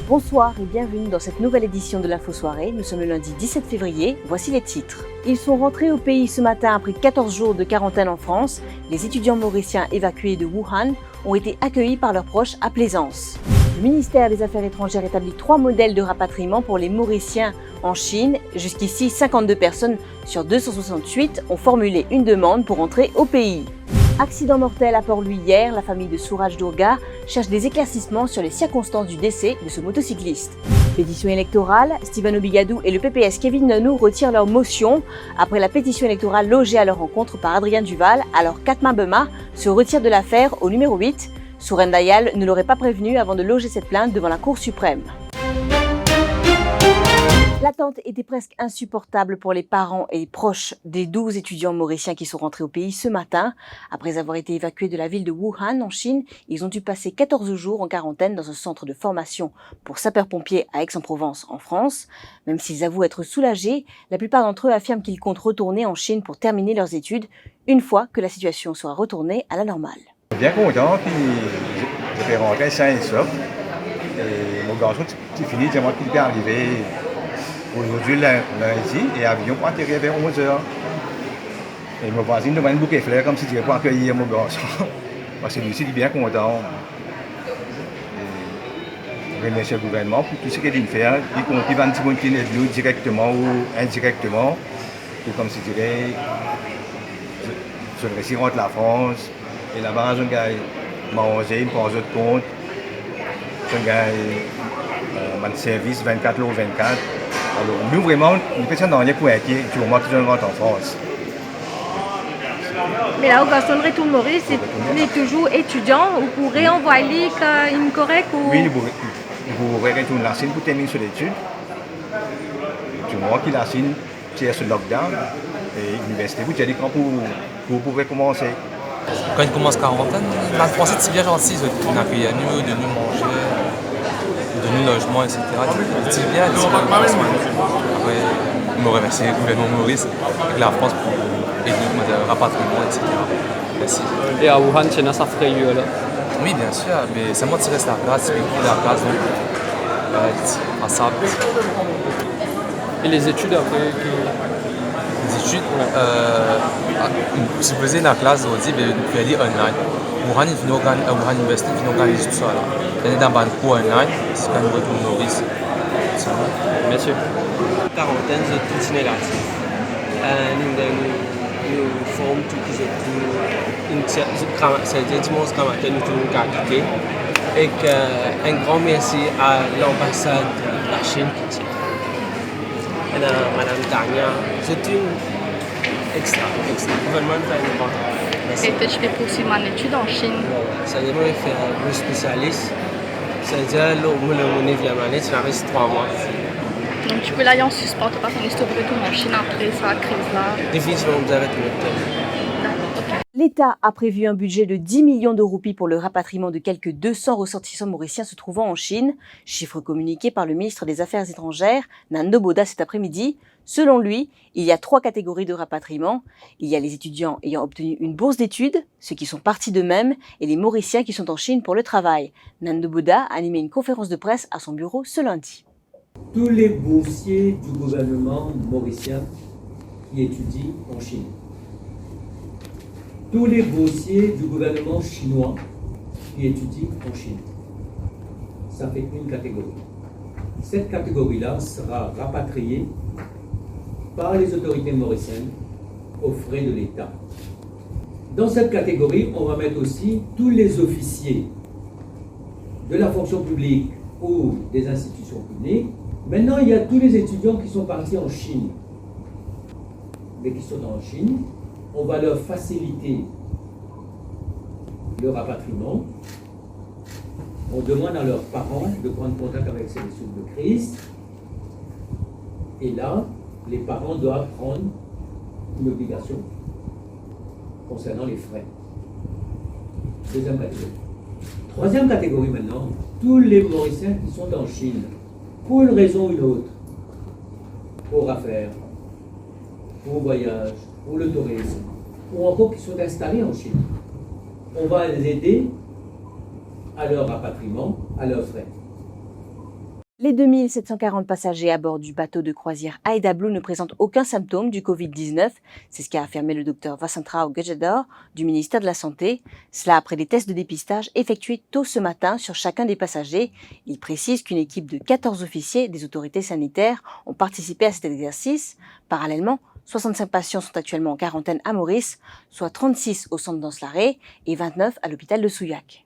Bonsoir et bienvenue dans cette nouvelle édition de l'Info Soirée. Nous sommes le lundi 17 février, voici les titres. Ils sont rentrés au pays ce matin après 14 jours de quarantaine en France. Les étudiants mauriciens évacués de Wuhan ont été accueillis par leurs proches à Plaisance. Le ministère des Affaires étrangères établit 3 modèles de rapatriement pour les Mauriciens en Chine. Jusqu'ici, 52 personnes sur 268 ont formulé une demande pour entrer au pays. Accident mortel à Port-Louis hier, la famille de Souraj Durga cherche des éclaircissements sur les circonstances du décès de ce motocycliste. Pétition électorale, Steven Obigadou et le PPS Kevin Nanou retirent leur motion après la pétition électorale logée à leur rencontre par Adrien Duval, alors Katma Bema se retire de l'affaire au numéro 8. Sourend Dayal ne l'aurait pas prévenu avant de loger cette plainte devant la Cour suprême. L'attente était presque insupportable pour les parents et proches des 12 étudiants mauriciens qui sont rentrés au pays ce matin. Après avoir été évacués de la ville de Wuhan en Chine, ils ont dû passer 14 jours en quarantaine dans un centre de formation pour sapeurs-pompiers à Aix-en-Provence en France. Même s'ils avouent être soulagés, la plupart d'entre eux affirment qu'ils comptent retourner en Chine pour terminer leurs études une fois que la situation sera retournée à la normale. Bien content, puis je vais rentrer sain et sauf. Et mon garçon, c'est fini, c'est moi qui est arrivé aujourd'hui lundi et l'avion pour atterrir vers 11h. Et mon voisin demande un bouquet de fleurs comme si je pour accueillir mon garçon. Parce que lui aussi, il est bien content. Et je remercie le gouvernement pour tout ce qu'il vient faire, y compris quand il aide nous directement ou indirectement. Et comme si je dirais, je réussis rentre la France. Et là-bas, je gagne manger, je prends de compte. Je gagne mon service 24 jours 24. Alors, nous, vraiment, nous personne dans les coins qui du moment que je rentre en France. Mais là, au garçon de retour Maurice, il est toujours étudiant. Vous pourrez envoyer une correcte ou... Oui, vous pourrez retourner la Chine pour terminer sur l'étude. Du moment qu'il a la Chine, c'est ce lockdown. Et l'université, vous avez quand vous pouvez commencer. Quand il commence quarantaine, la France c'est bien gentil, ils nous accueillent à nous, de nous manger, de nous logement, etc. C'est bien, après, ils m'ont remercié le gouvernement Maurice avec la France pour aider le rapatriement, etc. Merci. Et à Wuhan, tu as ça frayeux là? Oui, bien sûr, mais c'est moi qui reste à la classe, c'est pris la classe, donc à ça. Et les études après Les études, si vous faisiez la classe aujourd'hui, vous pouvez aller online. Wuhan University, ils organisent tout ça. Il y a des cours online, c'est quand nous retournons Maurice. Merci. Quarantaine, c'est tout négatif. Nous formons tout qui c'est dimanche quand nous sommes qualifiés. Et un grand merci à l'ambassade de la Chine qui tient. Et à Madame Tania, c'est une extra. Le gouvernement fait une bonne. Et je vais poursuivre mon étude en Chine. C'est-à-dire que je vais faire un spécialiste. C'est-à-dire que mon vient m'année, ça reste 3 mois. Donc tu peux aller en suspens, tu passes un histoire de retour en Chine après ça, crise-là. Définitivement, vous arrêtez le thème. L'État a prévu un budget de 10 millions de roupies pour le rapatriement de quelques 200 ressortissants mauriciens se trouvant en Chine, chiffre communiqué par le ministre des Affaires étrangères, Nando Boda, cet après-midi. Selon lui, il y a 3 catégories de rapatriement. Il y a les étudiants ayant obtenu une bourse d'études, ceux qui sont partis d'eux-mêmes, et les Mauriciens qui sont en Chine pour le travail. Nando Boda a animé une conférence de presse à son bureau ce lundi. Tous les boursiers du gouvernement mauricien qui étudient en Chine. Tous les boursiers du gouvernement chinois qui étudient en Chine. Ça fait une catégorie. Cette catégorie-là sera rapatriée par les autorités mauriciennes aux frais de l'État. Dans cette catégorie, on va mettre aussi tous les officiers de la fonction publique ou des institutions publiques. Maintenant, il y a tous les étudiants qui sont partis en Chine. Mais qui sont en Chine, on va leur faciliter le rapatriement. On demande à leurs parents de prendre contact avec ces cellules de crise Et là, les parents doivent prendre une obligation concernant les frais. Deuxième catégorie. Troisième catégorie maintenant, tous les Mauriciens qui sont en Chine, pour une raison ou une autre, pour affaires, pour voyage, pour le tourisme, ou encore qui sont installés en Chine. On va les aider à leur rapatriement, à leurs frais. Les 2740 passagers à bord du bateau de croisière Aida Blue ne présentent aucun symptôme du Covid-19. C'est ce qu'a affirmé le docteur Vasantrao Gejador du ministère de la Santé. Cela après des tests de dépistage effectués tôt ce matin sur chacun des passagers. Il précise qu'une équipe de 14 officiers des autorités sanitaires ont participé à cet exercice. Parallèlement, 65 patients sont actuellement en quarantaine à Maurice, soit 36 au centre d'Anse-Larrey et 29 à l'hôpital de Souillac.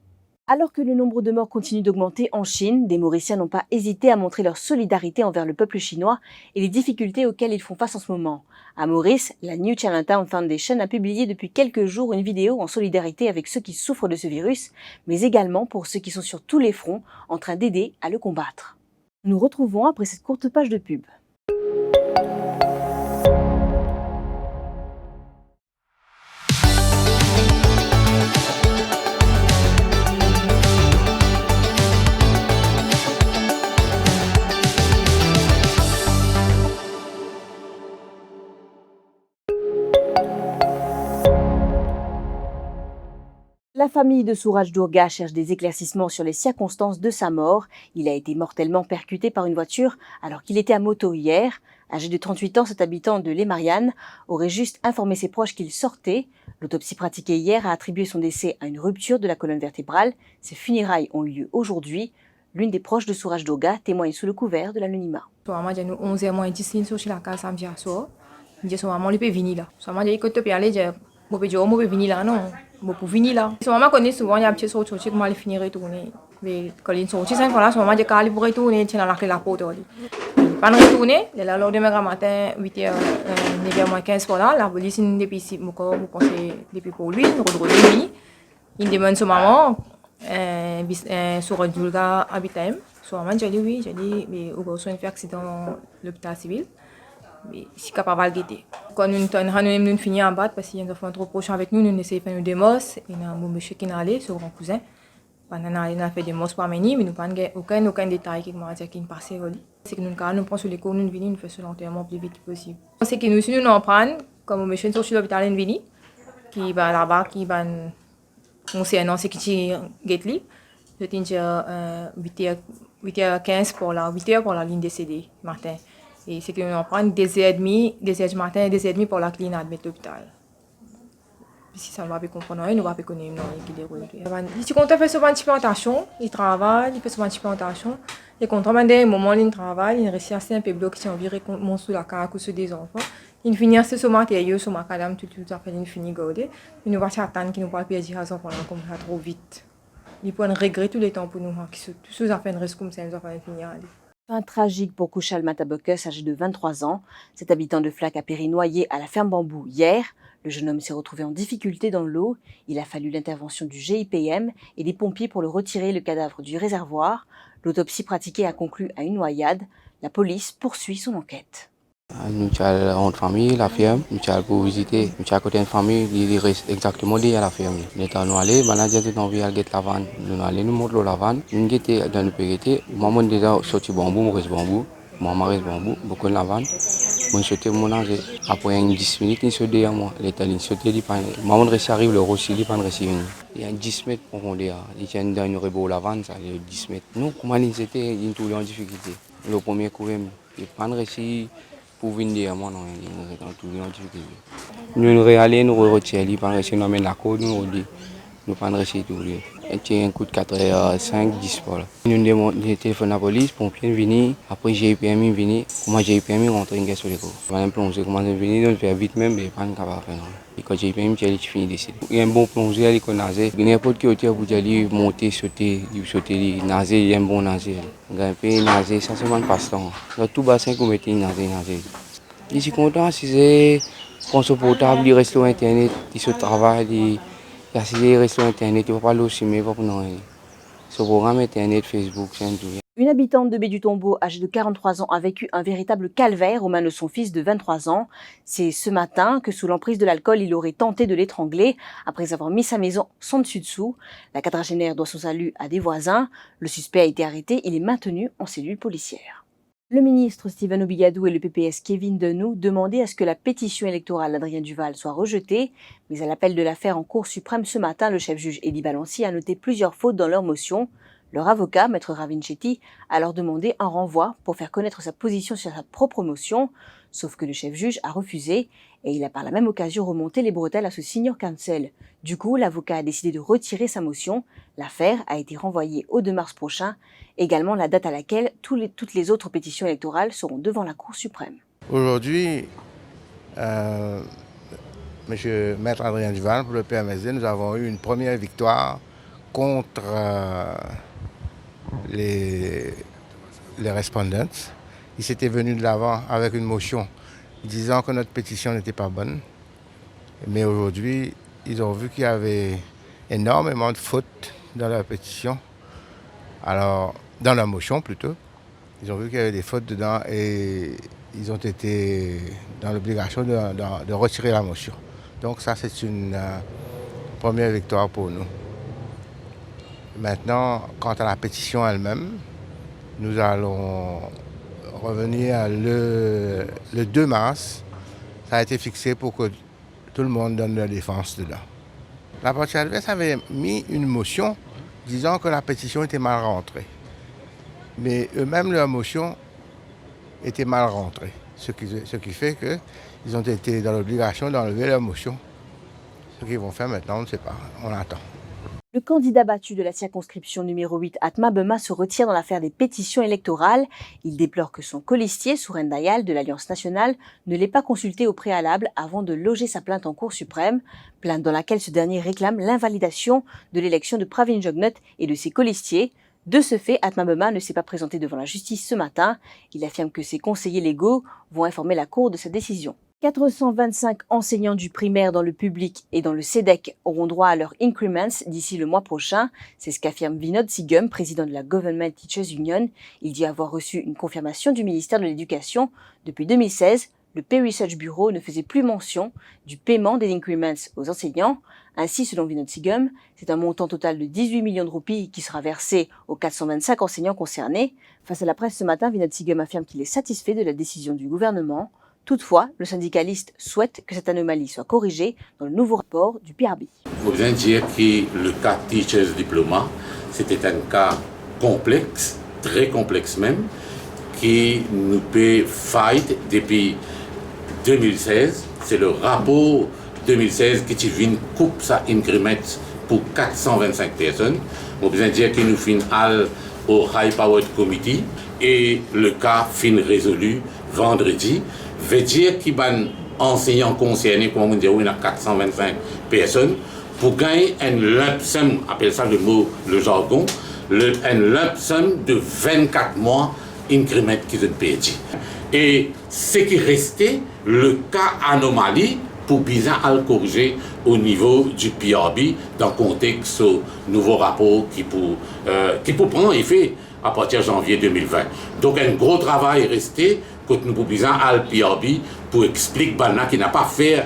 Alors que le nombre de morts continue d'augmenter en Chine, des Mauriciens n'ont pas hésité à montrer leur solidarité envers le peuple chinois et les difficultés auxquelles ils font face en ce moment. À Maurice, la New Chinatown Foundation a publié depuis quelques jours une vidéo en solidarité avec ceux qui souffrent de ce virus, mais également pour ceux qui sont sur tous les fronts en train d'aider à le combattre. Nous retrouvons après cette courte page de pub. La famille de Suraj Durga cherche des éclaircissements sur les circonstances de sa mort. Il a été mortellement percuté par une voiture alors qu'il était à moto hier. Âgé de 38 ans, cet habitant de Les Mariannes aurait juste informé ses proches qu'il sortait. L'autopsie pratiquée hier a attribué son décès à une rupture de la colonne vertébrale. Ses funérailles ont eu lieu aujourd'hui. L'une des proches de Suraj Durga témoigne sous le couvert de l'anonymat. Bon pour finir là. Si maman connaît souvent il y a petit sauce aussi comment aller finir et tourner. Mais quand il sauce ça voilà maman j'ai calé pour retourner tiens la clé la porte ali. Pas retourner, le lendemain matin 8h 9h-15 pour là la police depuis ici mon conseil depuis pour lui redressé il demande sur maman sur Durga habitem. Sur maman j'ai dit oui, j'ai dit mais au besoin fait accident dans l'hôpital civil. Mais si capable de guetter. Quand nous finissons en bas, parce qu'il y a des enfants trop proches avec nous, nous essayons de faire des mosses. Il y a un monsieur qui est allé, son grand cousin. On a fait des mosses par menu, mais nous n'avons aucun détail qui m'a dit qu'il passait. C'est que nous prenons sur les cours, nous venons, nous faisons l'enterrement le plus vite possible. C'est que nous, si nous en prenons, comme le monsieur sur l'hôpital, nous venons, qui va là-bas, qui va, on sait un an, c'est qui est guetli. Je tiens 8h15 pour la 8h pour la ligne décédée matin. Et c'est qu'on en prend des heures du matin et des heures et demie pour la clinique à admettre l'hôpital. Si ça ne va pas comprendre, il ne va pas connaître qui déroule. Si on fait souvent un petit peu attention, il travaille, il fait souvent un petit peu attention. Et quand on a des moments où il travaille, il reste assez un peu bloqué si on vient mon sous la carte ou des enfants. Il finit assez sur matériel, sur ma cadame, tout à fait, il finit garder. Il nous va attendre qu'il nous parle plus de raison pour comme ça trop vite. Il peut regretter tous les temps pour nous, tous ces affaires restent comme ça, nous affaires finir. Fin tragique pour Kushal Matabokus, âgé de 23 ans. Cet habitant de Flac a péri noyé à la ferme Bambou hier. Le jeune homme s'est retrouvé en difficulté dans l'eau. Il a fallu l'intervention du GIPM et des pompiers pour le retirer le cadavre du réservoir. L'autopsie pratiquée a conclu à une noyade. La police poursuit son enquête. Nous avons une famille, la ferme, nous avons pour visiter, nous avons côté une famille, il reste exactement lié à la ferme. Nous sommes allés, maintenant j'ai envie de la vanne. Nous sommes allés, nous montrons la vanne, nous sommes dans le pérété, maman déjà sorti bambou, moi reste bambou, maman reste bambou, beaucoup de la vanne. Moi je suis mon âge, après 10 minutes, il se dit à moi, l'état il se dit, maman reste arrive, le rossi, il pas reste venu. Il y a 10 mètres pour qu'on dire, il y a une dernière rebond la vanne, ça il y a 10 mètres. Nous, comment il était, il était en difficulté. Le premier coup, il pas reste pour venir à moi, non, il est en tout en difficulté. Nous réalisons, nous retirons, il pas rester, nous amène la côte, nous pas rester tout. Il un coup de 4h05, 10 pour là. Nous demandons téléphone à la police, pompiers viennent, après GIPM venu, comment GIPM rentre en sur les cours. Madame plongée, comment elle vient, on fait vite même, mais pas capable de faire. Et quand GIPM, il finit décédé. Il y a un bon plongé, il connaît nager. N'importe qui autour vous allez monter, sauter, nager, il y a un bon nager. Grimper, nager, ça c'est un passe-temps. Dans tout bassin qu'on mette nager. Je suis content si c'est console portable, il reste sur internet, il se travaille, il y a des restaurants internet, il ne faut pas aller au cinéma, il faut pas ce programme internet, Facebook, c'est un tout. Une habitante de Baie-du-Tombeau, âgée de 43 ans, a vécu un véritable calvaire aux mains de son fils de 23 ans. C'est ce matin que, sous l'emprise de l'alcool, il aurait tenté de l'étrangler après avoir mis sa maison sans dessus-dessous. La quadragénaire doit son salut à des voisins. Le suspect a été arrêté. Il est maintenu en cellule policière. Le ministre Steven Obigadou et le PPS Kevin Denou demandaient à ce que la pétition électorale d'Adrien Duval soit rejetée. Mais à l'appel de l'affaire en Cour suprême ce matin, le chef-juge Elie Balancy a noté plusieurs fautes dans leur motion. Leur avocat, Maître Ravin Chetty, a alors demandé un renvoi pour faire connaître sa position sur sa propre motion, sauf que le chef-juge a refusé et il a par la même occasion remonté les bretelles à ce senior counsel. Du coup, l'avocat a décidé de retirer sa motion. L'affaire a été renvoyée au 2 mars prochain, également la date à laquelle toutes les autres pétitions électorales seront devant la Cour suprême. Aujourd'hui, Monsieur Maître Adrien Duval, pour le PMSD, nous avons eu une première victoire contre les respondents. Ils s'étaient venus de l'avant avec une motion disant que notre pétition n'était pas bonne. Mais aujourd'hui, ils ont vu qu'il y avait énormément de fautes dans la pétition. Alors, dans la motion plutôt. Ils ont vu qu'il y avait des fautes dedans et ils ont été dans l'obligation de retirer la motion. Donc ça, c'est une première victoire pour nous. Maintenant, quant à la pétition elle-même, nous allons revenir le 2 mars. Ça a été fixé pour que tout le monde donne la défense dedans. La partie adverse avait mis une motion disant que la pétition était mal rentrée. Mais eux-mêmes, leur motion était mal rentrée. Ce qui fait qu'ils ont été dans l'obligation d'enlever leur motion. Ce qu'ils vont faire maintenant, on ne sait pas. On attend. Le candidat battu de la circonscription numéro 8, Atma Bema, se retire dans l'affaire des pétitions électorales. Il déplore que son colistier, Souren Dayal, de l'Alliance nationale, ne l'ait pas consulté au préalable avant de loger sa plainte en Cour suprême, plainte dans laquelle ce dernier réclame l'invalidation de l'élection de Pravin Jugnauth et de ses colistiers. De ce fait, Atma Bema ne s'est pas présenté devant la justice ce matin. Il affirme que ses conseillers légaux vont informer la Cour de sa décision. 425 enseignants du primaire dans le public et dans le CEDEC auront droit à leurs increments d'ici le mois prochain. C'est ce qu'affirme Vinod Sigum, président de la Government Teachers Union. Il dit avoir reçu une confirmation du ministère de l'Éducation. Depuis 2016, le Pew Research Bureau ne faisait plus mention du paiement des increments aux enseignants. Ainsi, selon Vinod Sigum, c'est un montant total de 18 millions de roupies qui sera versé aux 425 enseignants concernés. Face à la presse ce matin, Vinod Sigum affirme qu'il est satisfait de la décision du gouvernement. Toutefois, le syndicaliste souhaite que cette anomalie soit corrigée dans le nouveau rapport du PRB. Il faut bien dire que le cas Teachers Diploma, c'était un cas complexe, très complexe même, qui nous peut fight depuis 2016. C'est le rapport 2016 qui vient coupe sa increment pour 425 personnes. Il faut bien dire que nous finissons au High Powered Committee et le cas fin résolu vendredi. Veut dire qu'il y a un enseignant concerné, comme on dit, il y a 425 personnes, pour gagner un lump sum, appelle ça le jargon, un lump sum de 24 mois increment qu'ils ont payé. Et ce qui restait, le cas anomalie, pour bien le corriger au niveau du PRB, dans le contexte du nouveau rapport qui peut prendre effet à partir de janvier 2020. Donc un gros travail est resté que nous pouvons à le PRB pour expliquer qui n'a pas fait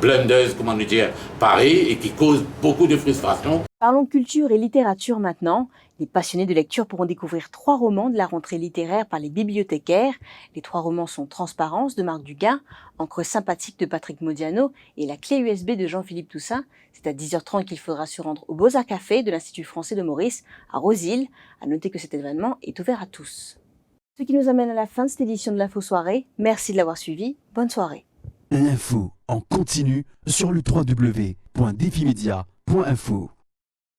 blunders, comment nous dire, pareil, et qui cause beaucoup de frustration. Parlons culture et littérature maintenant. Les passionnés de lecture pourront découvrir 3 romans de la rentrée littéraire par les bibliothécaires. Les 3 romans sont Transparence de Marc Dugas, Encre sympathique de Patrick Modiano et La clé USB de Jean-Philippe Toussaint. C'est à 10h30 qu'il faudra se rendre au Beaux-Arts Café de l'Institut français de Maurice, à Rosilles. À noter que cet événement est ouvert à tous. Ce qui nous amène à la fin de cette édition de l'Info Soirée. Merci de l'avoir suivi. Bonne soirée. L'info en continu sur le www.defimedia.info.